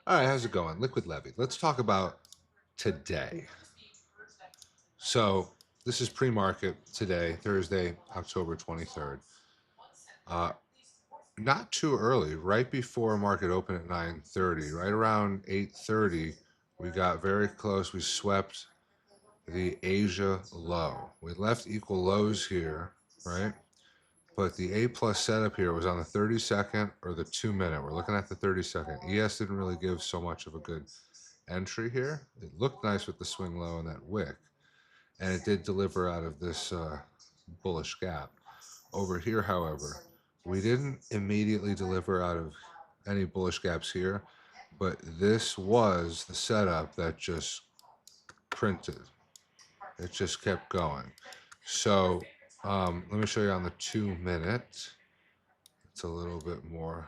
All right, how's it going? Liquid Levy. Let's talk about today. So this is pre-market today, Thursday, October 23rd. Uh, Not too early, right before market open at 9:30, right around 8:30, we got very close. We swept the Asia low. We left equal lows here, right? But the A plus setup here was on the 30-second or the 2 minute. We're looking at the 30-second. ES didn't really give so much of a good entry here. It looked nice with the swing low and that wick, and it did deliver out of this bullish gap. Over here, however, we didn't immediately deliver out of any bullish gaps here, but this was the setup that just printed. It just kept going. So let me show you on the 2 minute. It's a little bit more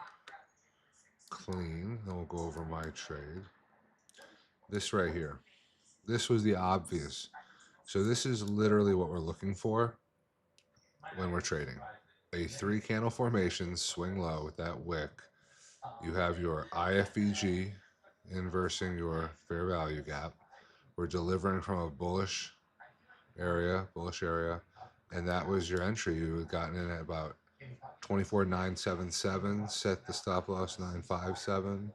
clean. Then we'll go over my trade. This right here. This was the obvious. So this is literally what we're looking for when we're trading. A three candle formation, swing low with that wick. You have your IFEG inversing your fair value gap. We're delivering from a bullish area, and that was your entry. You had gotten in at about 24,977, set the stop loss 957,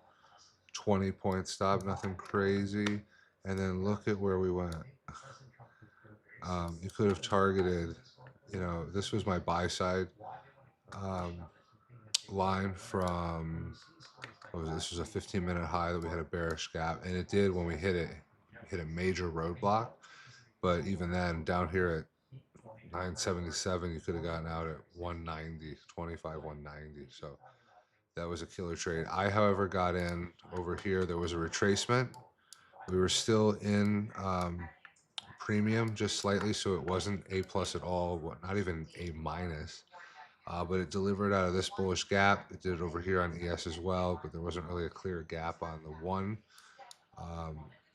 20-point stop, nothing crazy. And then look at where we went. You could have targeted, this was my buy side um, line from, this was a 15-minute high that we had a bearish gap, and it did when we hit it, hit a major roadblock. But even then, down here at 977, you could have gotten out at 190, 25, 190. So that was a killer trade. I, however, got in over here. There was a retracement. We were still in premium just slightly, so it wasn't A plus at all, not even A minus. But it delivered out of this bullish gap. It did it over here on ES as well, but there wasn't really a clear gap on the one.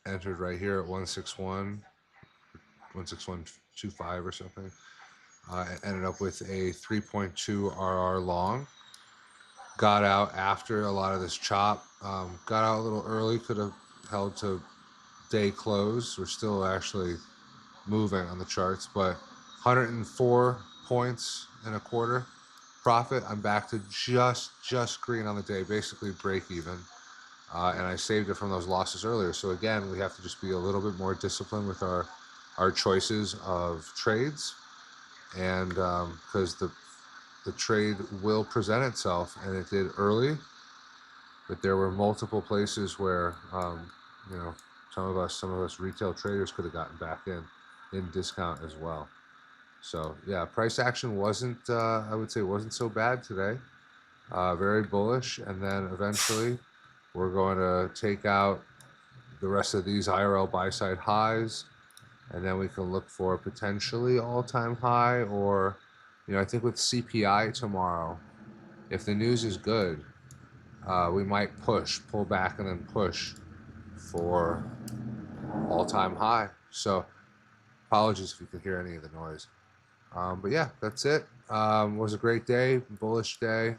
Entered right here at 161, 16125 or something. Ended up with a 3.2 RR long. Got out after a lot of this chop. Got out a little early. Could have held to day close. We're still actually moving on the charts, but 104 points and a quarter profit. I'm back to just green on the day, basically break even. And I saved it from those losses earlier. So again, we have to just be a little bit more disciplined with our choices of trades, and because the trade will present itself, and it did early, but there were multiple places where you know some of us retail traders could have gotten back in discount as well. So yeah, price action wasn't I would say wasn't so bad today. Very bullish, and then eventually we're going to take out the rest of these IRL buy side highs, and then we can look for potentially all-time high, or I think with CPI tomorrow, if the news is good, we might pull back and then push for all-time high. So apologies if you could hear any of the noise. But yeah, that's it. Was a great day, bullish day,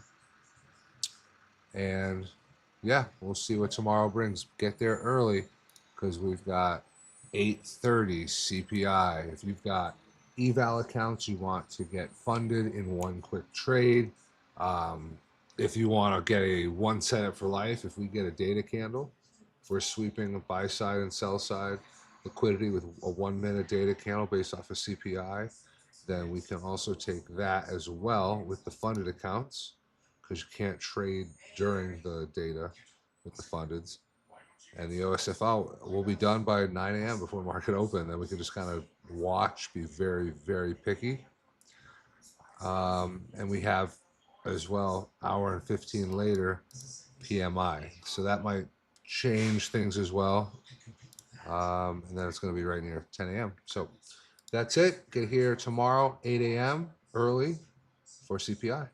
and yeah, we'll see what tomorrow brings. Get there early because we've got 8:30 CPI. If you've got eval accounts you want to get funded in one quick trade, if you want to get a one setup for life, if we get a data candle, if we're sweeping the buy side and sell side liquidity with a 1 minute data candle based off of CPI, then we can also take that as well with the funded accounts, because you can't trade during the data with the fundeds. And the OSFL will be done by 9 a.m. before market open. Then we can just kind of watch, be very, very picky. And we have as well, hour and 15 later, PMI. So that might change things as well. And then it's going to be right near 10 a.m. So that's it. Get here tomorrow, 8 a.m. early for CPI.